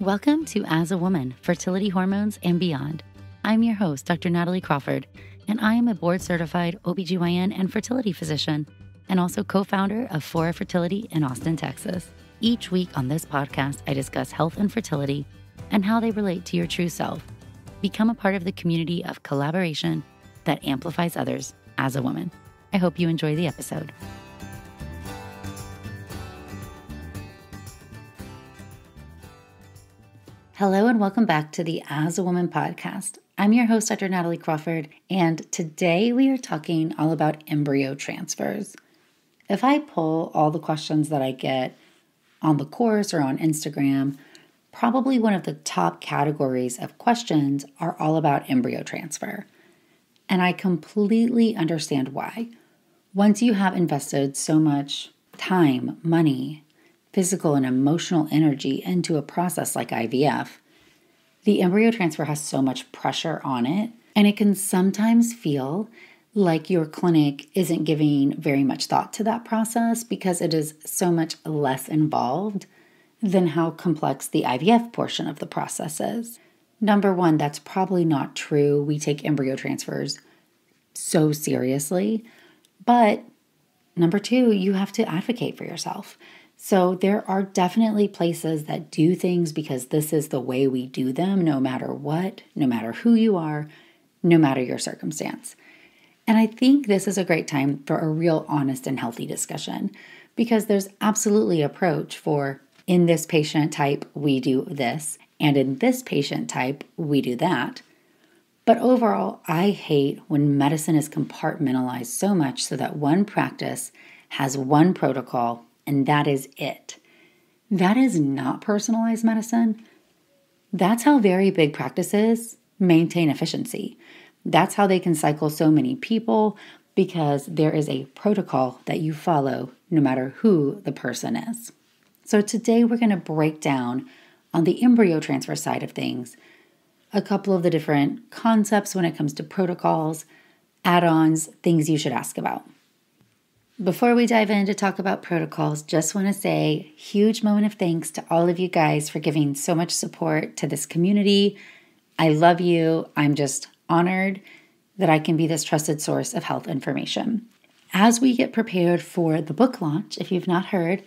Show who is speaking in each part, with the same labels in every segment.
Speaker 1: Welcome to As a Woman, Fertility Hormones and Beyond. I'm your host, Dr. Natalie Crawford, and I am a board-certified OBGYN and fertility physician, and also co-founder of Fora Fertility in Austin, Texas. Each week on this podcast, I discuss health and fertility and how they relate to your true self. Become a part of the community of collaboration that amplifies others as a woman. I hope you enjoy the episode. Hello and welcome back to the As a Woman podcast. I'm your host, Dr. Natalie Crawford, and today we are talking all about embryo transfers. If I pull all the questions that I get on the course or on Instagram, probably one of the top categories of questions are all about embryo transfer. And I completely understand why. Once you have invested so much time, money, physical and emotional energy into a process like IVF, the embryo transfer has so much pressure on it, and it can sometimes feel like your clinic isn't giving very much thought to that process because it is so much less involved than how complex the IVF portion of the process is. Number one, that's probably not true. We take embryo transfers so seriously, but number two, you have to advocate for yourself. So there are definitely places that do things because this is the way we do them, no matter what, no matter who you are, no matter your circumstance. And I think this is a great time for a real honest and healthy discussion because there's absolutely an approach for in this patient type, we do this, and in this patient type, we do that. But overall, I hate when medicine is compartmentalized so much so that one practice has one protocol and that is it. That is not personalized medicine. That's how very big practices maintain efficiency. That's how they can cycle so many people because there is a protocol that you follow no matter who the person is. So today we're going to break down on the embryo transfer side of things a couple of the different concepts when it comes to protocols, add-ons, things you should ask about. Before we dive in to talk about protocols, just want to say huge moment of thanks to all of you guys for giving so much support to this community. I love you. I'm just honored that I can be this trusted source of health information. As we get prepared for the book launch, if you've not heard,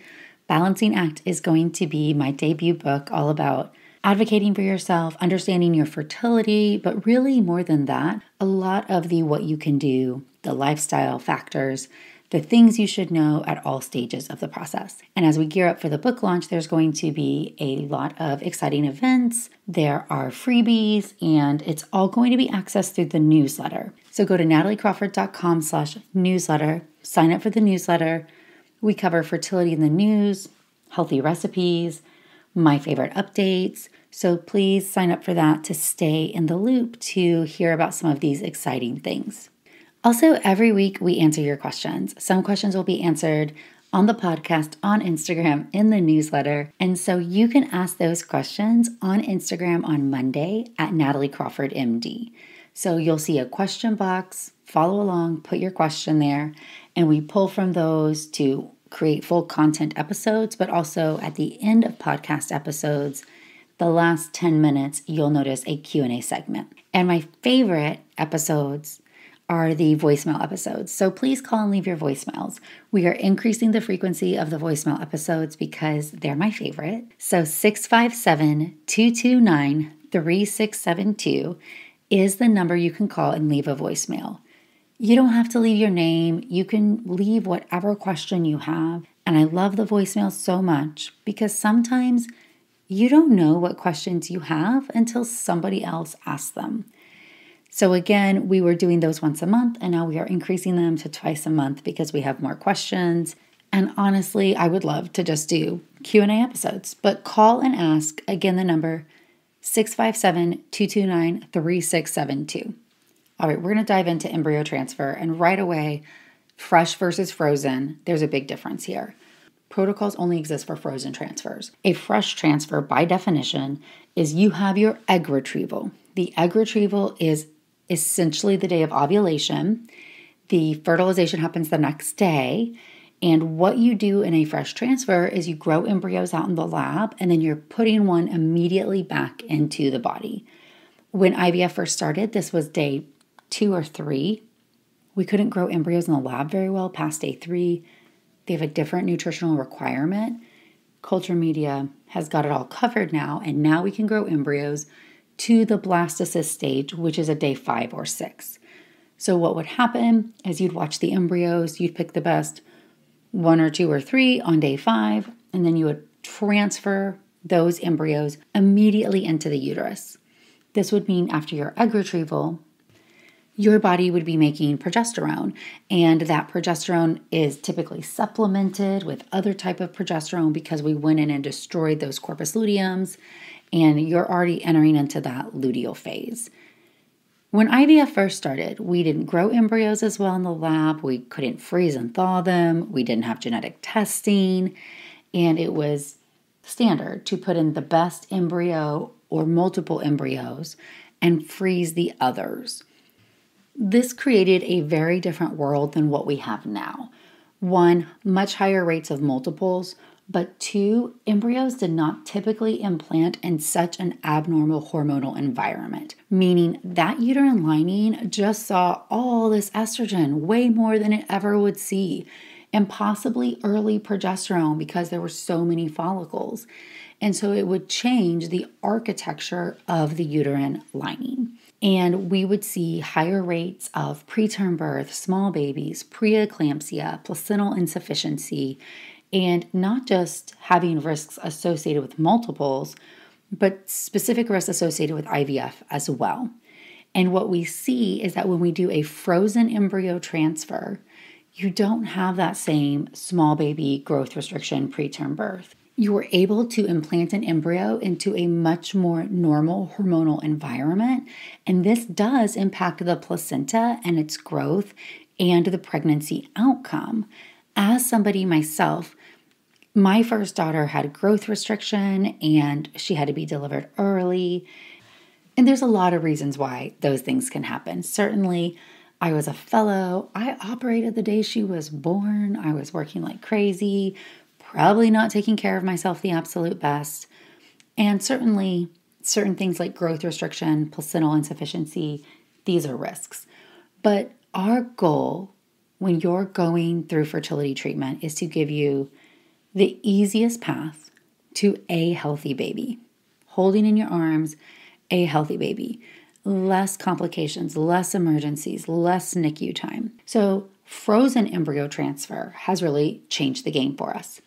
Speaker 1: Balancing Act is going to be my debut book all about advocating for yourself, understanding your fertility, but really more than that, a lot of the what you can do, the lifestyle factors, the things you should know at all stages of the process. And as we gear up for the book launch, there's going to be a lot of exciting events. There are freebies, and it's all going to be accessed through the newsletter. So go to nataliecrawford.com/newsletter, sign up for the newsletter. We cover fertility in the news, healthy recipes, my favorite updates. So please sign up for that to stay in the loop to hear about some of these exciting things. Also, every week we answer your questions. Some questions will be answered on the podcast, on Instagram, in the newsletter. And so you can ask those questions on Instagram on Monday at nataliecrawfordmd. So you'll see a question box, follow along, put your question there, and we pull from those to create full content episodes, but also at the end of podcast episodes, the last 10 minutes, you'll notice a Q&A segment. And my favorite episodes are the voicemail episodes. So please call and leave your voicemails. We are increasing the frequency of the voicemail episodes because they're my favorite. So 657-229-3672 is the number you can call and leave a voicemail. You don't have to leave your name. You can leave whatever question you have. And I love the voicemail so much because sometimes you don't know what questions you have until somebody else asks them. So again, we were doing those once a month, and now we are increasing them to twice a month because we have more questions. And honestly, I would love to just do Q&A episodes, but call and ask. Again, the number 657-229-3672. All right, we're going to dive into embryo transfer, and right away, fresh versus frozen, there's a big difference here. Protocols only exist for frozen transfers. A fresh transfer, by definition, is you have your egg retrieval. The egg retrieval is essentially the day of ovulation. The fertilization happens the next day, And what you do in a fresh transfer is you grow embryos out in the lab, and then you're putting one immediately back into the body. When IVF first started, this was day 2 or 3. We couldn't grow embryos in the lab very well past day 3. They have a different nutritional requirement. Culture media has got it all covered now, and now we can grow embryos to the blastocyst stage, which is a day 5 or 6. So what would happen is you'd watch the embryos, you'd pick the best 1 or 2 or 3 on day 5, and then you would transfer those embryos immediately into the uterus. This would mean after your egg retrieval, your body would be making progesterone, and that progesterone is typically supplemented with other type of progesterone because we went in and destroyed those corpus luteums, and you're already entering into that luteal phase. When IVF first started, we didn't grow embryos as well in the lab. We couldn't freeze and thaw them. We didn't have genetic testing, and it was standard to put in the best embryo or multiple embryos and freeze the others. This created a very different world than what we have now. 1, much higher rates of multiples, but 2, embryos did not typically implant in such an abnormal hormonal environment, meaning that uterine lining just saw all this estrogen, way more than it ever would see, and possibly early progesterone because there were so many follicles. And so it would change the architecture of the uterine lining. And we would see higher rates of preterm birth, small babies, preeclampsia, placental insufficiency, and not just having risks associated with multiples, but specific risks associated with IVF as well. And what we see is that when we do a frozen embryo transfer, you don't have that same small baby growth restriction preterm birth. You were able to implant an embryo into a much more normal hormonal environment, and this does impact the placenta and its growth and the pregnancy outcome. As somebody myself, my first daughter had growth restriction and she had to be delivered early. And there's a lot of reasons why those things can happen. Certainly, I was a fellow. I operated the day she was born. I was working like crazy, probably not taking care of myself the absolute best. And certainly, certain things like growth restriction, placental insufficiency, these are risks. But our goal when you're going through fertility treatment is to give you the easiest path to a healthy baby. Holding in your arms a healthy baby. Less complications, less emergencies, less NICU time. So frozen embryo transfer has really changed the game for us.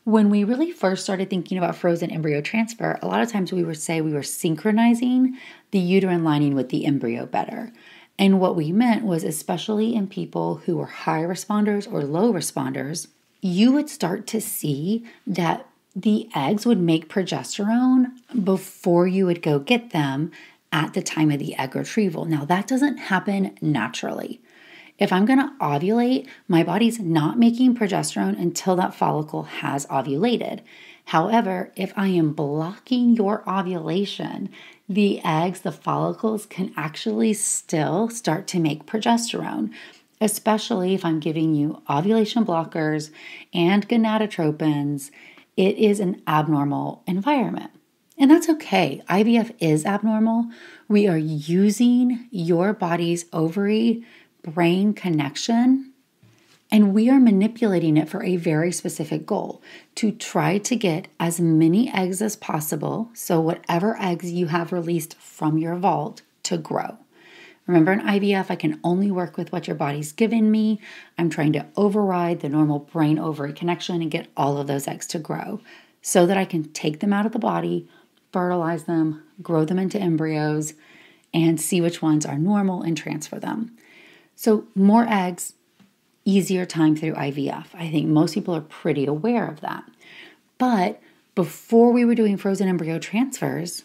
Speaker 1: When we really first started thinking about frozen embryo transfer, a lot of times we would say we were synchronizing the uterine lining with the embryo better. And what we meant was, especially in people who were high responders or low responders, you would start to see that the eggs would make progesterone before you would go get them at the time of the egg retrieval. Now, that doesn't happen naturally. If I'm going to ovulate, my body's not making progesterone until that follicle has ovulated. However, if I am blocking your ovulation, the eggs, the follicles can actually still start to make progesterone, especially if I'm giving you ovulation blockers and gonadotropins. It is an abnormal environment. And that's okay. IVF is abnormal. We are using your body's ovary-brain connection, and we are manipulating it for a very specific goal, to try to get as many eggs as possible, so whatever eggs you have released from your vault, to grow. Remember, in IVF, I can only work with what your body's given me. I'm trying to override the normal brain-ovary connection and get all of those eggs to grow so that I can take them out of the body, fertilize them, grow them into embryos, and see which ones are normal and transfer them. So more eggs, easier time through IVF. I think most people are pretty aware of that. But before we were doing frozen embryo transfers,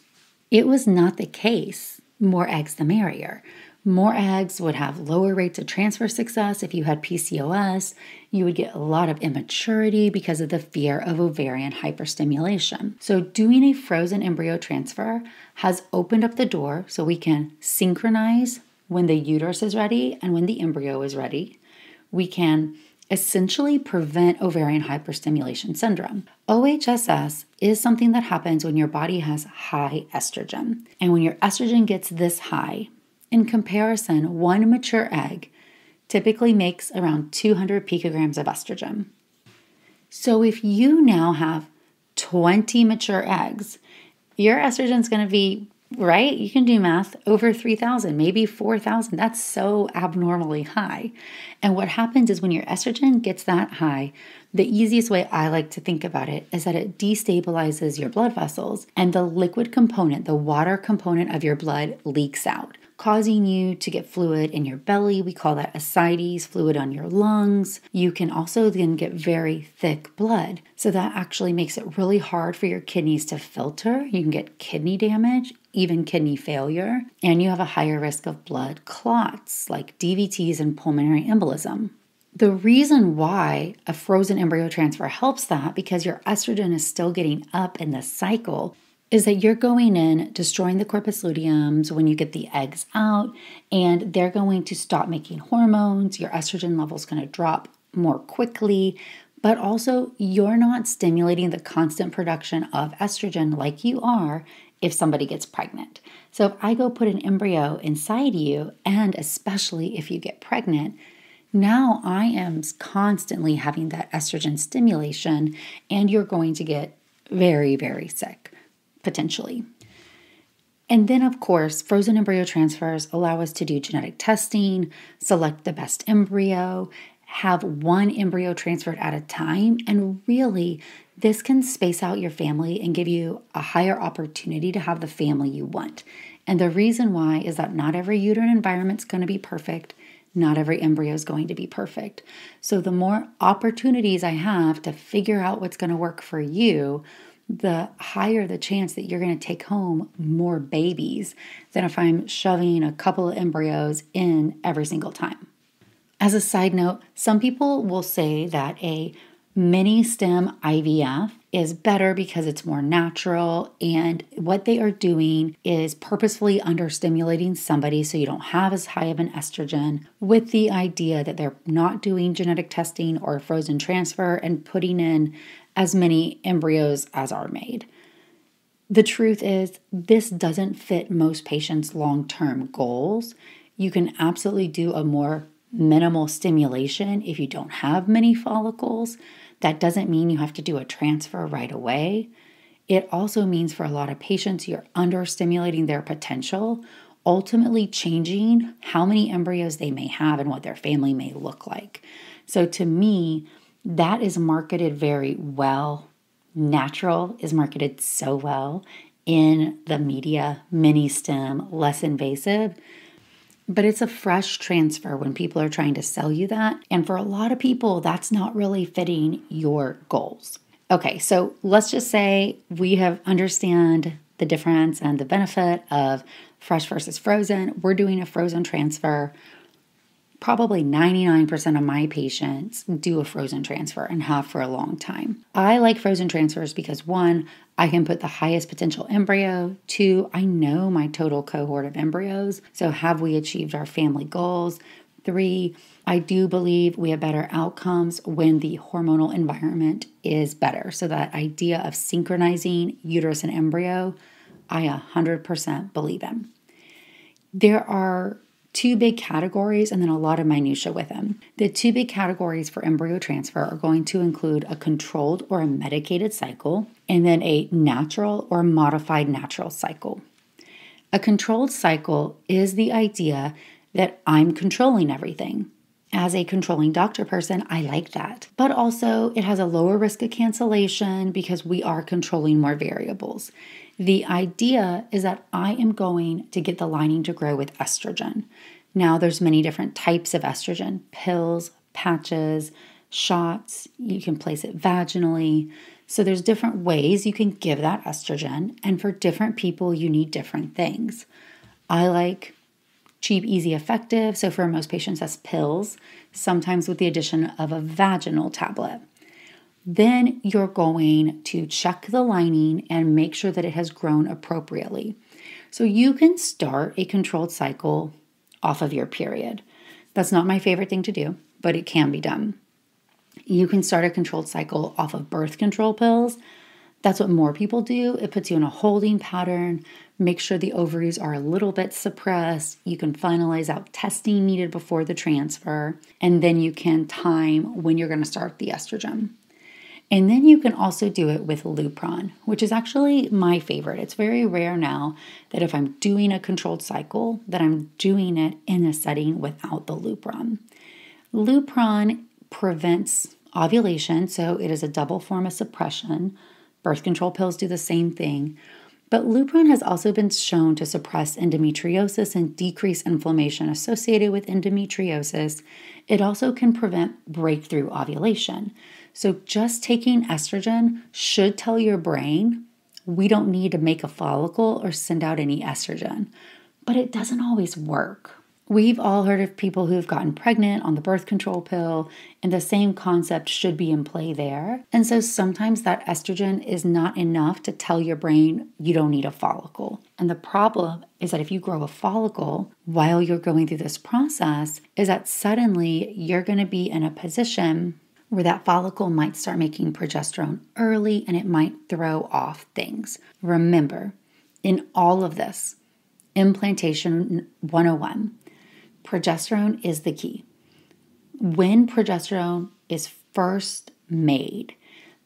Speaker 1: it was not the case. More eggs, the merrier. More eggs would have lower rates of transfer success. If you had PCOS, you would get a lot of immaturity because of the fear of ovarian hyperstimulation. So doing a frozen embryo transfer has opened up the door so we can synchronize when the uterus is ready and when the embryo is ready. We can essentially prevent ovarian hyperstimulation syndrome. OHSS is something that happens when your body has high estrogen. And when your estrogen gets this high, in comparison, one mature egg typically makes around 200 picograms of estrogen. So if you now have 20 mature eggs, your estrogen is going to be, right? You can do math, over 3,000, maybe 4,000. That's so abnormally high. And what happens is when your estrogen gets that high, the easiest way I like to think about it is that it destabilizes your blood vessels and the liquid component, the water component of your blood leaks out, causing you to get fluid in your belly. We call that ascites, fluid on your lungs. You can also then get very thick blood. So that actually makes it really hard for your kidneys to filter. You can get kidney damage, even kidney failure, and you have a higher risk of blood clots like DVTs and pulmonary embolism. The reason why a frozen embryo transfer helps that, because your estrogen is still getting up in the cycle, is that you're going in, destroying the corpus luteums when you get the eggs out, and they're going to stop making hormones. Your estrogen level is going to drop more quickly, but also you're not stimulating the constant production of estrogen like you are if somebody gets pregnant. So if I go put an embryo inside you, and especially if you get pregnant, now I am constantly having that estrogen stimulation, and you're going to get very, very sick, potentially. And then, of course, frozen embryo transfers allow us to do genetic testing, select the best embryo, have one embryo transferred at a time, and really, this can space out your family and give you a higher opportunity to have the family you want. And the reason why is that not every uterine environment is going to be perfect. Not every embryo is going to be perfect. So the more opportunities I have to figure out what's going to work for you, the higher the chance that you're going to take home more babies than if I'm shoving a couple of embryos in every single time. As a side note, some people will say that a mini stem IVF is better because it's more natural, and what they are doing is purposefully understimulating somebody so you don't have as high of an estrogen, with the idea that they're not doing genetic testing or frozen transfer and putting in as many embryos as are made. The truth is, this doesn't fit most patients' long-term goals. You can absolutely do a more minimal stimulation if you don't have many follicles. That doesn't mean you have to do a transfer right away. It also means for a lot of patients, you're understimulating their potential, ultimately changing how many embryos they may have and what their family may look like. So to me, that is marketed very well. Natural is marketed so well in the media, mini stem, less invasive. But it's a fresh transfer when people are trying to sell you that. And for a lot of people, that's not really fitting your goals. Okay, so let's just say we have understand the difference and the benefit of fresh versus frozen. We're doing a frozen transfer. Probably 99% of my patients do a frozen transfer and have for a long time. I like frozen transfers because 1, I can put the highest potential embryo. 2, I know my total cohort of embryos. So have we achieved our family goals? 3, I do believe we have better outcomes when the hormonal environment is better. So that idea of synchronizing uterus and embryo, I 100% believe in. There are 2 big categories and then a lot of minutia with them. The 2 big categories for embryo transfer are going to include a controlled or a medicated cycle, and then a natural or modified natural cycle. A controlled cycle is the idea that I'm controlling everything. As a controlling doctor person, I like that. But also, it has a lower risk of cancellation because we are controlling more variables. The idea is that I am going to get the lining to grow with estrogen. Now, there's many different types of estrogen: pills, patches, shots. You can place it vaginally. So there's different ways you can give that estrogen. And for different people, you need different things. I like cheap, easy, effective. So for most patients, that's pills, sometimes with the addition of a vaginal tablet. Then you're going to check the lining and make sure that it has grown appropriately. So you can start a controlled cycle off of your period. That's not my favorite thing to do, but it can be done. You can start a controlled cycle off of birth control pills. That's what more people do. It puts you in a holding pattern. Make sure the ovaries are a little bit suppressed. You can finalize out testing needed before the transfer, and then you can time when you're going to start the estrogen. And then you can also do it with Lupron, which is actually my favorite. It's very rare now that if I'm doing a controlled cycle, that I'm doing it in a setting without the Lupron. Lupron prevents ovulation, so it is a double form of suppression. Birth control pills do the same thing. But Lupron has also been shown to suppress endometriosis and decrease inflammation associated with endometriosis. It also can prevent breakthrough ovulation. So just taking estrogen should tell your brain, we don't need to make a follicle or send out any estrogen. But it doesn't always work. We've all heard of people who've gotten pregnant on the birth control pill, and the same concept should be in play there. And so sometimes that estrogen is not enough to tell your brain you don't need a follicle. And the problem is that if you grow a follicle while you're going through this process, is that suddenly you're going to be in a position where that follicle might start making progesterone early and it might throw off things. Remember, in all of this, implantation 101, progesterone is the key. When progesterone is first made,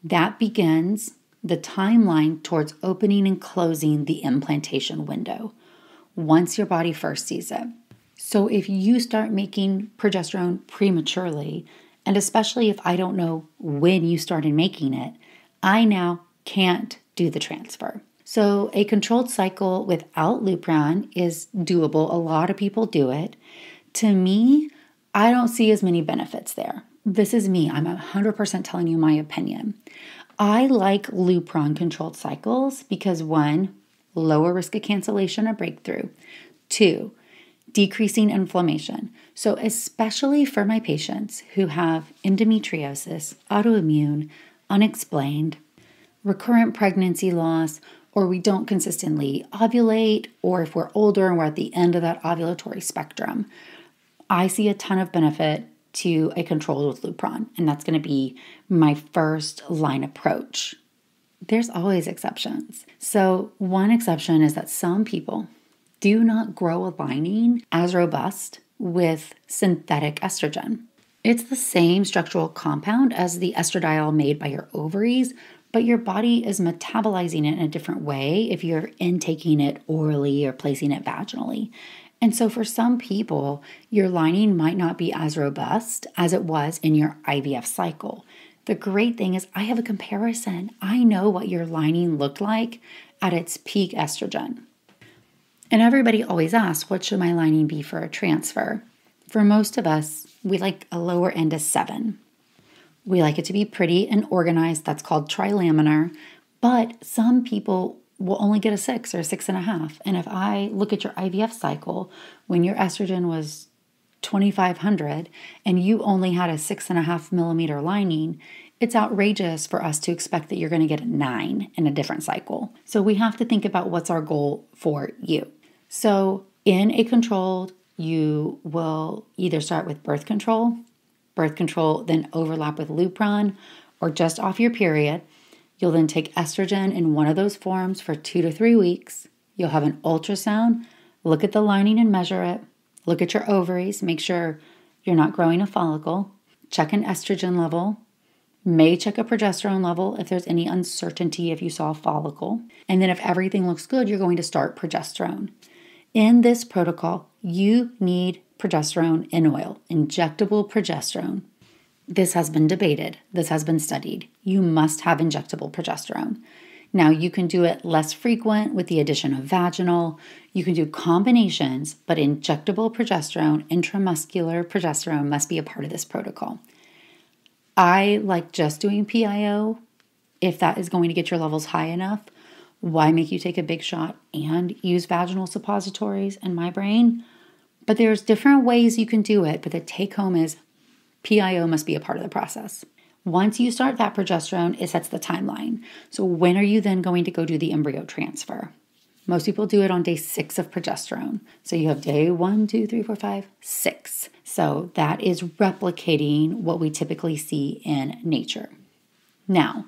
Speaker 1: that begins the timeline towards opening and closing the implantation window once your body first sees it. So if you start making progesterone prematurely, and especially if I don't know when you started making it, I now can't do the transfer. So a controlled cycle without Lupron is doable. A lot of people do it. To me, I don't see as many benefits there. This is me. I'm 100% telling you my opinion. I like Lupron controlled cycles because 1, lower risk of cancellation or breakthrough. 2, decreasing inflammation. So especially for my patients who have endometriosis, autoimmune, unexplained, recurrent pregnancy loss, or we don't consistently ovulate, or if we're older and we're at the end of that ovulatory spectrum, I see a ton of benefit to a control with Lupron, and that's going to be my first line approach. There's always exceptions. So one exception is that some people do not grow a lining as robust with synthetic estrogen. It's the same structural compound as the estradiol made by your ovaries, but your body is metabolizing it in a different way if you're intaking it orally or placing it vaginally. And so for some people, your lining might not be as robust as it was in your IVF cycle. The great thing is I have a comparison. I know what your lining looked like at its peak estrogen. And everybody always asks, what should my lining be for a transfer? For most of us, we like a lower end of 7. We like it to be pretty and organized. That's called trilaminar. But some people will only get a 6 or a 6.5. And if I look at your IVF cycle, when your estrogen was 2,500 and you only had a 6.5 millimeter lining, it's outrageous for us to expect that you're going to get a 9 in a different cycle. So we have to think about what's our goal for you. So in a controlled, you will either start with birth control, then overlap with Lupron, or just off your period. You'll then take estrogen in one of those forms for 2 to 3 weeks. You'll have an ultrasound, look at the lining and measure it, look at your ovaries, make sure you're not growing a follicle, check an estrogen level, may check a progesterone level if there's any uncertainty if you saw a follicle. And then if everything looks good, you're going to start progesterone. In this protocol, you need progesterone in oil, injectable progesterone. This has been debated. This has been studied. You must have injectable progesterone. Now, you can do it less frequent with the addition of vaginal. You can do combinations, but injectable progesterone, intramuscular progesterone must be a part of this protocol. I like just doing PIO. If that is going to get your levels high enough, why make you take a big shot and use vaginal suppositories in my brain? But there's different ways you can do it, but the take home is PIO must be a part of the process. Once you start that progesterone, it sets the timeline. So when are you then going to go do the embryo transfer? Most people do it on day 6 of progesterone. So you have day 1, 2, 3, 4, 5, 6. So that is replicating what we typically see in nature. Now,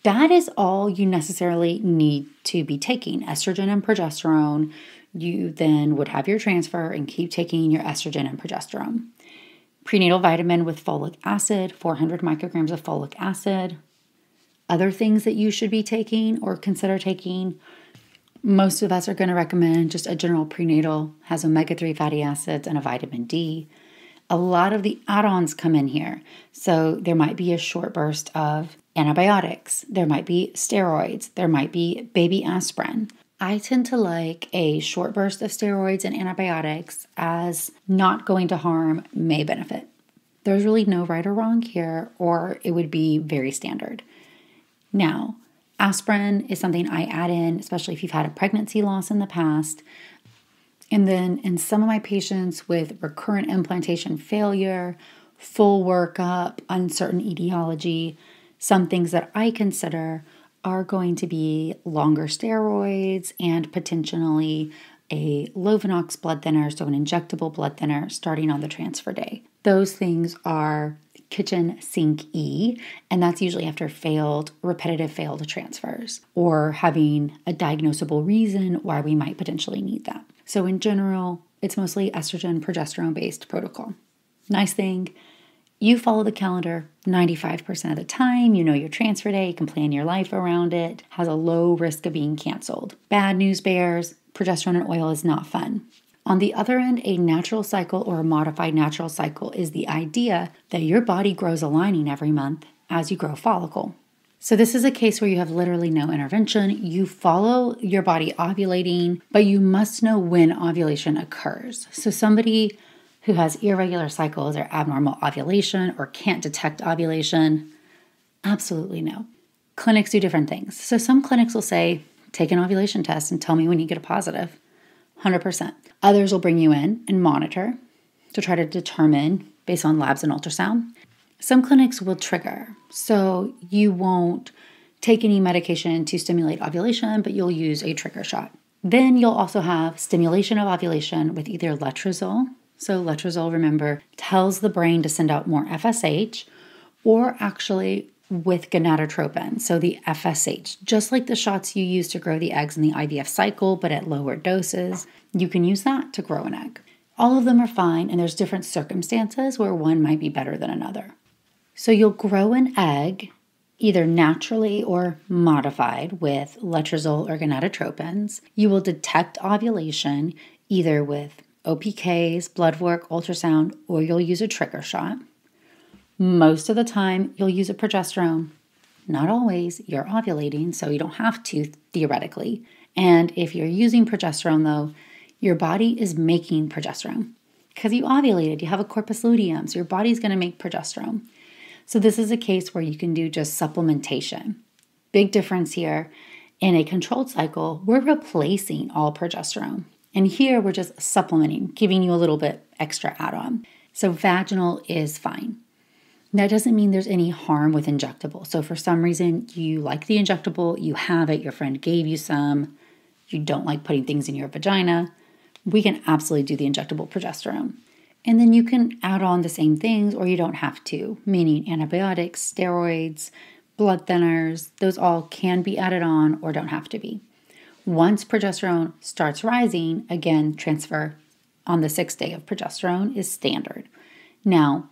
Speaker 1: that is all you necessarily need to be taking, estrogen and progesterone. You then would have your transfer and keep taking your estrogen and progesterone. Prenatal vitamin with folic acid, 400 micrograms of folic acid. Other things that you should be taking or consider taking, most of us are going to recommend just a general prenatal, has omega-3 fatty acids and a vitamin D. A lot of the add-ons come in here. So there might be a short burst of antibiotics. There might be steroids. There might be baby aspirin. I tend to like a short burst of steroids and antibiotics as not going to harm, may benefit. There's really no right or wrong here, or it would be very standard. Now, aspirin is something I add in, especially if you've had a pregnancy loss in the past. And then in some of my patients with recurrent implantation failure, full workup, uncertain etiology, some things that I consider are going to be longer steroids and potentially a Lovenox blood thinner, so an injectable blood thinner starting on the transfer day. Those things are kitchen sink E, and that's usually after repetitive failed transfers or having a diagnosable reason why we might potentially need that. So in general, it's mostly estrogen, progesterone-based protocol. Nice thing, you follow the calendar 95% of the time. You know your transfer day. You can plan your life around it. Has a low risk of being canceled. Bad news bears, progesterone and oil is not fun. On the other end, a natural cycle or a modified natural cycle is the idea that your body grows a lining every month as you grow a follicle. So this is a case where you have literally no intervention. You follow your body ovulating, but you must know when ovulation occurs. So somebody who has irregular cycles or abnormal ovulation or can't detect ovulation, absolutely no. Clinics do different things. So some clinics will say, take an ovulation test and tell me when you get a positive. 100%. Others will bring you in and monitor to try to determine based on labs and ultrasound. Some clinics will trigger. So you won't take any medication to stimulate ovulation, but you'll use a trigger shot. Then you'll also have stimulation of ovulation with either letrozole. So letrozole, remember, tells the brain to send out more FSH, or actually with gonadotropin, so the FSH. Just like the shots you use to grow the eggs in the IVF cycle, but at lower doses, you can use that to grow an egg. All of them are fine, and there's different circumstances where one might be better than another. So you'll grow an egg either naturally or modified with letrozole or gonadotropins. You will detect ovulation either with OPKs, blood work, ultrasound, or you'll use a trigger shot. Most of the time, you'll use a progesterone. Not always. You're ovulating, so you don't have to, theoretically. And if you're using progesterone, though, your body is making progesterone. Because you ovulated, you have a corpus luteum, so your body's going to make progesterone. So this is a case where you can do just supplementation. Big difference here. In a controlled cycle, we're replacing all progesterone. And here we're just supplementing, giving you a little bit extra add-on. So vaginal is fine. That doesn't mean there's any harm with injectable. So for some reason you like the injectable, you have it, your friend gave you some, you don't like putting things in your vagina, we can absolutely do the injectable progesterone. And then you can add on the same things or you don't have to, meaning antibiotics, steroids, blood thinners, those all can be added on or don't have to be. Once progesterone starts rising, again, transfer on the 6th day of progesterone is standard. Now,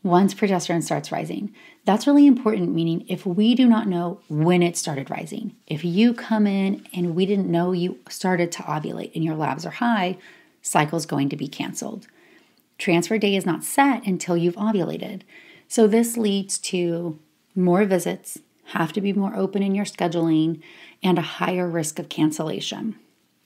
Speaker 1: once progesterone starts rising, that's really important, meaning if we do not know when it started rising, if you come in and we didn't know you started to ovulate and your labs are high, cycle's going to be canceled. Transfer day is not set until you've ovulated. So this leads to more visits, have to be more open in your scheduling, and a higher risk of cancellation.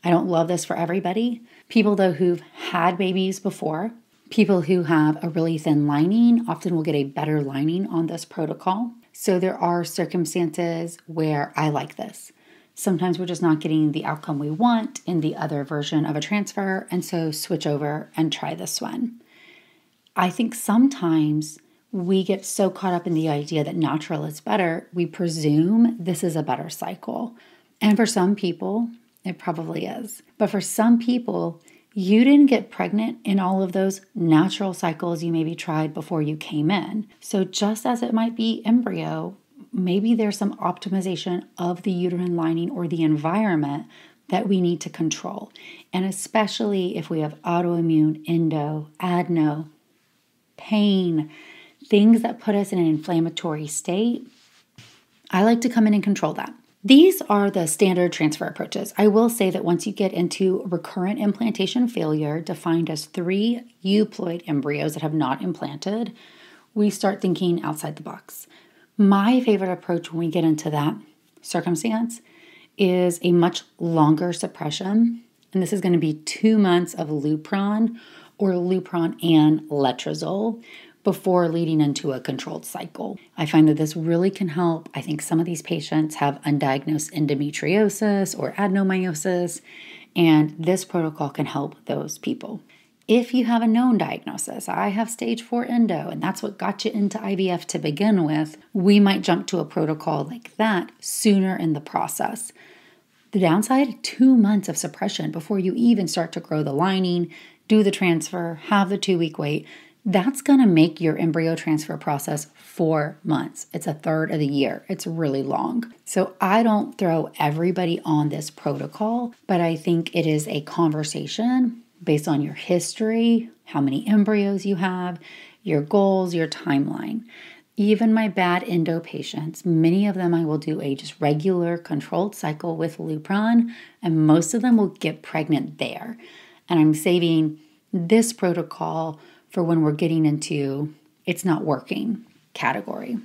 Speaker 1: I don't love this for everybody. People, though, who've had babies before, people who have a really thin lining often will get a better lining on this protocol. So there are circumstances where I like this. Sometimes we're just not getting the outcome we want in the other version of a transfer, and so switch over and try this one. I think sometimes we get so caught up in the idea that natural is better, we presume this is a better cycle. And for some people, It probably is. But for some people, you didn't get pregnant in all of those natural cycles you maybe tried before you came in. So just as it might be embryo, maybe there's some optimization of the uterine lining or the environment that we need to control. And especially if we have autoimmune, endo, adeno, pain, things that put us in an inflammatory state, I like to come in and control that. These are the standard transfer approaches. I will say that once you get into recurrent implantation failure, defined as 3 euploid embryos that have not implanted, we start thinking outside the box. My favorite approach when we get into that circumstance is a much longer suppression. And this is going to be 2 months of Lupron or Lupron and letrozole before leading into a controlled cycle. I find that this really can help. I think some of these patients have undiagnosed endometriosis or adenomyosis, and this protocol can help those people. If you have a known diagnosis, I have stage 4 endo, and that's what got you into IVF to begin with, we might jump to a protocol like that sooner in the process. The downside, 2 months of suppression before you even start to grow the lining, do the transfer, have the 2-week wait. That's going to make your embryo transfer process 4 months. It's a third of the year. It's really long. So I don't throw everybody on this protocol, but I think it is a conversation based on your history, how many embryos you have, your goals, your timeline. Even my bad endo patients, many of them I will do a just regular controlled cycle with Lupron, and most of them will get pregnant there. And I'm saving this protocol for when we're getting into it's not working category.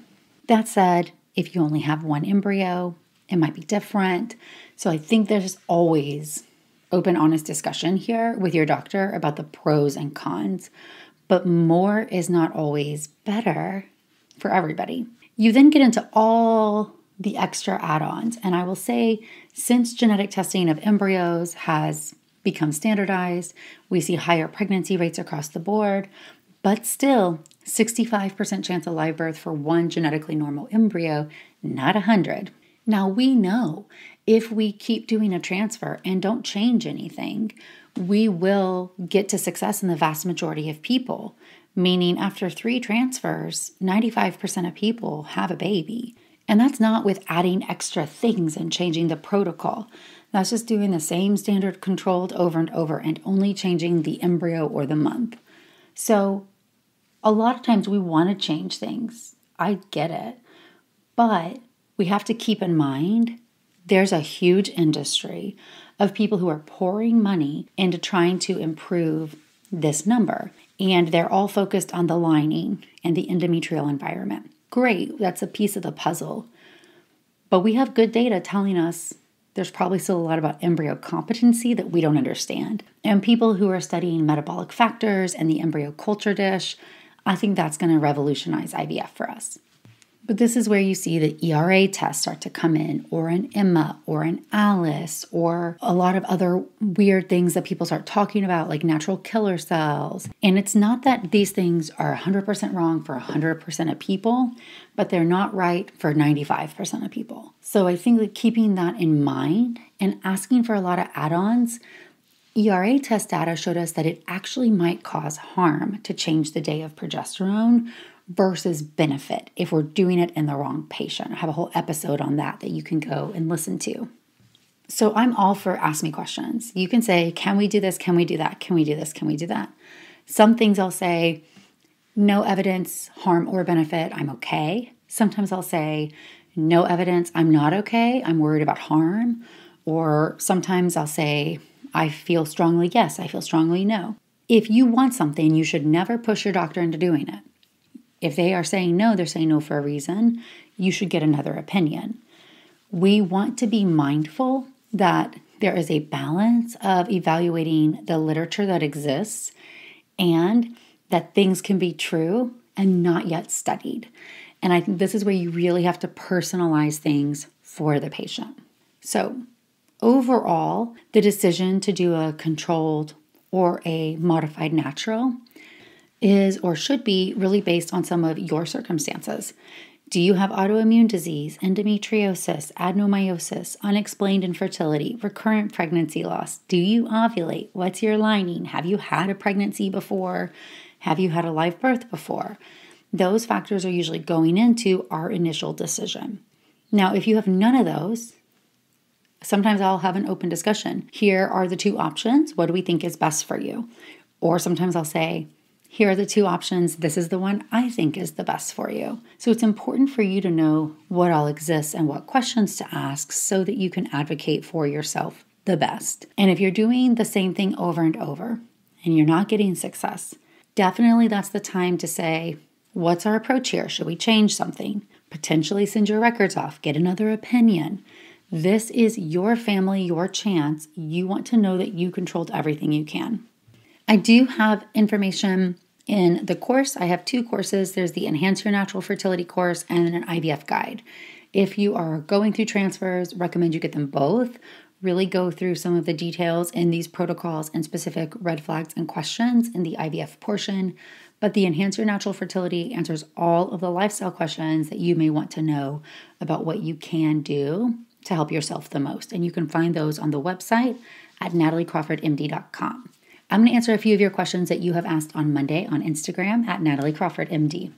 Speaker 1: That said, if you only have 1 embryo, it might be different. So I think there's always open, honest discussion here with your doctor about the pros and cons, but more is not always better for everybody. You then get into all the extra add-ons, and I will say, since genetic testing of embryos has become standardized, we see higher pregnancy rates across the board, but still 65% chance of live birth for 1 genetically normal embryo, not 100. Now we know if we keep doing a transfer and don't change anything, we will get to success in the vast majority of people, meaning after 3 transfers, 95% of people have a baby. And that's not with adding extra things and changing the protocol. That's just doing the same standard controlled over and over and only changing the embryo or the month. So a lot of times we want to change things. I get it. But we have to keep in mind there's a huge industry of people who are pouring money into trying to improve this number. And they're all focused on the lining and the endometrial environment. Great, that's a piece of the puzzle. But we have good data telling us there's probably still a lot about embryo competency that we don't understand. And people who are studying metabolic factors and the embryo culture dish, I think that's going to revolutionize IVF for us. But this is where you see the ERA tests start to come in, or an Emma, or an Alice, or a lot of other weird things that people start talking about, like natural killer cells. And it's not that these things are 100% wrong for 100% of people, but they're not right for 95% of people. So I think that keeping that in mind and asking for a lot of add-ons, ERA test data showed us that it actually might cause harm to change the day of progesterone versus benefit if we're doing it in the wrong patient. I have a whole episode on that you can go and listen to. So I'm all for ask me questions. You can say, can we do this? Can we do that? Can we do this? Can we do that? Some things I'll say, no evidence, harm or benefit, I'm okay. Sometimes I'll say, no evidence, I'm not okay. I'm worried about harm. Or sometimes I'll say, I feel strongly yes, I feel strongly no. If you want something, you should never push your doctor into doing it. If they are saying no, they're saying no for a reason. You should get another opinion. We want to be mindful that there is a balance of evaluating the literature that exists and that things can be true and not yet studied. And I think this is where you really have to personalize things for the patient. So overall, the decision to do a controlled or a modified natural is or should be really based on some of your circumstances. Do you have autoimmune disease, endometriosis, adenomyosis, unexplained infertility, recurrent pregnancy loss? Do you ovulate? What's your lining? Have you had a pregnancy before? Have you had a live birth before? Those factors are usually going into our initial decision. Now, if you have none of those, sometimes I'll have an open discussion. Here are the two options. What do we think is best for you? Or sometimes I'll say, here are the two options. This is the one I think is the best for you. So it's important for you to know what all exists and what questions to ask so that you can advocate for yourself the best. And if you're doing the same thing over and over and you're not getting success, definitely that's the time to say, what's our approach here? Should we change something? Potentially send your records off, get another opinion. This is your family, your chance. You want to know that you controlled everything you can. I do have information in the course. I have two courses. There's the Enhance Your Natural Fertility course and an IVF guide. If you are going through transfers, recommend you get them both. Really go through some of the details in these protocols and specific red flags and questions in the IVF portion. But the Enhance Your Natural Fertility answers all of the lifestyle questions that you may want to know about what you can do to help yourself the most. And you can find those on the website at nataliecrawfordmd.com. I'm going to answer a few of your questions that you have asked on Monday on Instagram at nataliecrawfordmd.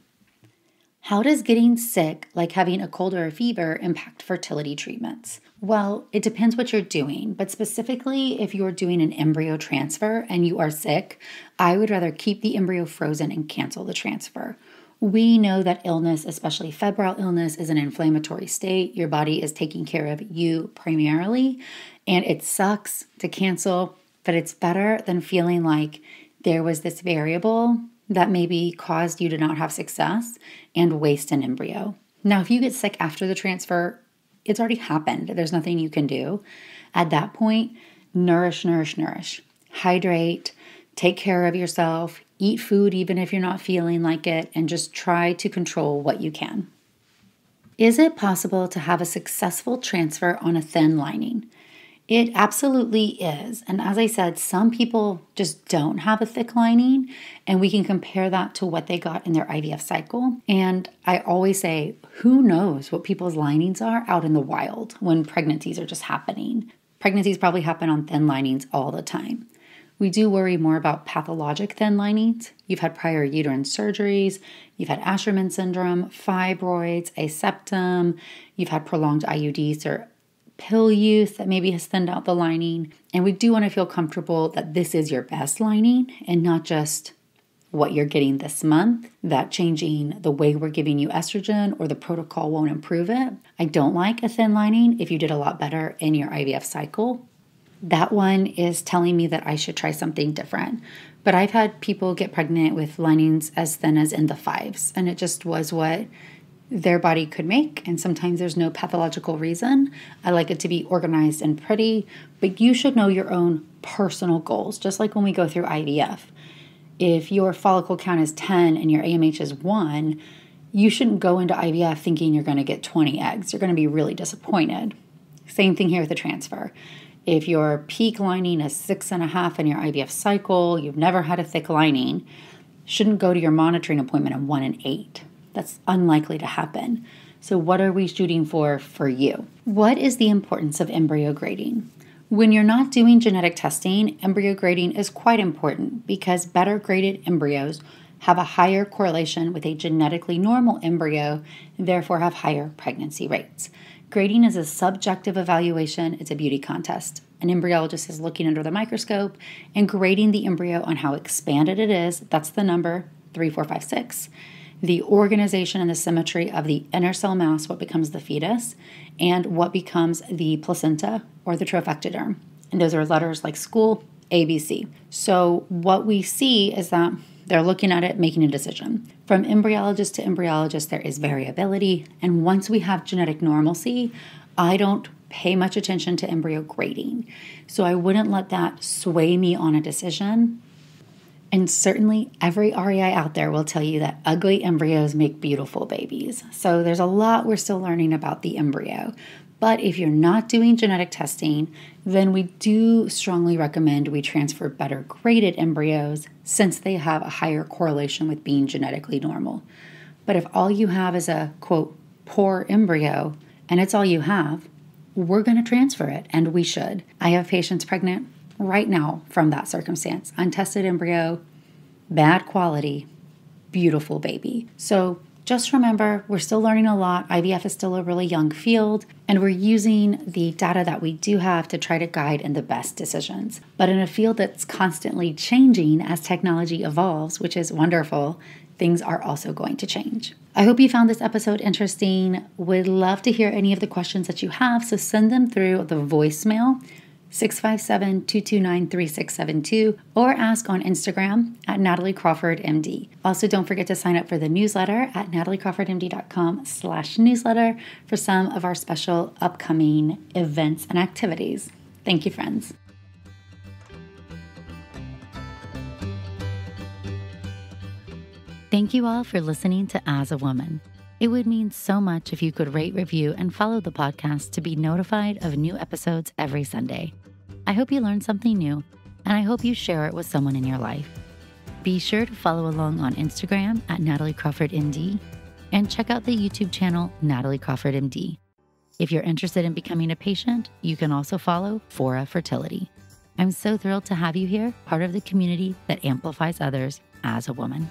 Speaker 1: How does getting sick, like having a cold or a fever, impact fertility treatments? Well, it depends what you're doing, but specifically if you're doing an embryo transfer and you are sick, I would rather keep the embryo frozen and cancel the transfer. We know that illness, especially febrile illness, is an inflammatory state. Your body is taking care of you primarily, and it sucks to cancel, but it's better than feeling like there was this variable that maybe caused you to not have success and waste an embryo. Now, if you get sick after the transfer, it's already happened. There's nothing you can do. At that point, nourish, nourish, nourish. Hydrate, take care of yourself, eat food even if you're not feeling like it, and just try to control what you can. Is it possible to have a successful transfer on a thin lining? It absolutely is. And as I said, some people just don't have a thick lining, and we can compare that to what they got in their IVF cycle. And I always say, who knows what people's linings are out in the wild when pregnancies are just happening? Pregnancies probably happen on thin linings all the time. We do worry more about pathologic thin linings. You've had prior uterine surgeries, you've had Asherman syndrome, fibroids, a septum, you've had prolonged IUDs or pill use that maybe has thinned out the lining. And we do want to feel comfortable that this is your best lining and not just what you're getting this month, that changing the way we're giving you estrogen or the protocol won't improve it. I don't like a thin lining if you did a lot better in your IVF cycle. That one is telling me that I should try something different. But I've had people get pregnant with linings as thin as in the 5s, and it just was what their body could make, and sometimes there's no pathological reason. I like it to be organized and pretty, but you should know your own personal goals, just like when we go through IVF. If your follicle count is 10 and your AMH is 1, you shouldn't go into IVF thinking you're going to get 20 eggs. You're going to be really disappointed. Same thing here with the transfer. If your peak lining is 6.5 in your IVF cycle, you've never had a thick lining, shouldn't go to your monitoring appointment at 1 and 8. That's unlikely to happen. So what are we shooting for you? What is the importance of embryo grading? When you're not doing genetic testing, embryo grading is quite important because better graded embryos have a higher correlation with a genetically normal embryo and therefore have higher pregnancy rates. Grading is a subjective evaluation. It's a beauty contest. An embryologist is looking under the microscope and grading the embryo on how expanded it is. That's the number 3, 4, 5, 6. The organization and the symmetry of the inner cell mass, what becomes the fetus, and what becomes the placenta or the trophectoderm. And those are letters like school, ABC. So what we see is that they're looking at it, making a decision. From embryologist to embryologist, there is variability. And once we have genetic normalcy, I don't pay much attention to embryo grading. So I wouldn't let that sway me on a decision. And certainly every REI out there will tell you that ugly embryos make beautiful babies. So there's a lot we're still learning about the embryo. But if you're not doing genetic testing, then we do strongly recommend we transfer better graded embryos since they have a higher correlation with being genetically normal. But if all you have is a, quote, poor embryo and it's all you have, we're going to transfer it, and we should. I have patients pregnant right now from that circumstance. Untested embryo, bad quality, beautiful baby. So just remember, we're still learning a lot. IVF is still a really young field, and we're using the data that we do have to try to guide in the best decisions. But in a field that's constantly changing as technology evolves, which is wonderful, things are also going to change. I hope you found this episode interesting. Would love to hear any of the questions that you have, so send them through the voicemail 657-229-3672 or ask on Instagram at nataliecrawfordmd. Also, don't forget to sign up for the newsletter at nataliecrawfordmd.com/newsletter for some of our special upcoming events and activities. Thank you, friends. Thank you all for listening to As a Woman. It would mean so much if you could rate, review, and follow the podcast to be notified of new episodes every Sunday. I hope you learned something new, and I hope you share it with someone in your life. Be sure to follow along on Instagram at nataliecrawfordmd and check out the YouTube channel Natalie Crawford MD. If you're interested in becoming a patient, you can also follow Fora Fertility. I'm so thrilled to have you here, part of the community that amplifies others as a woman.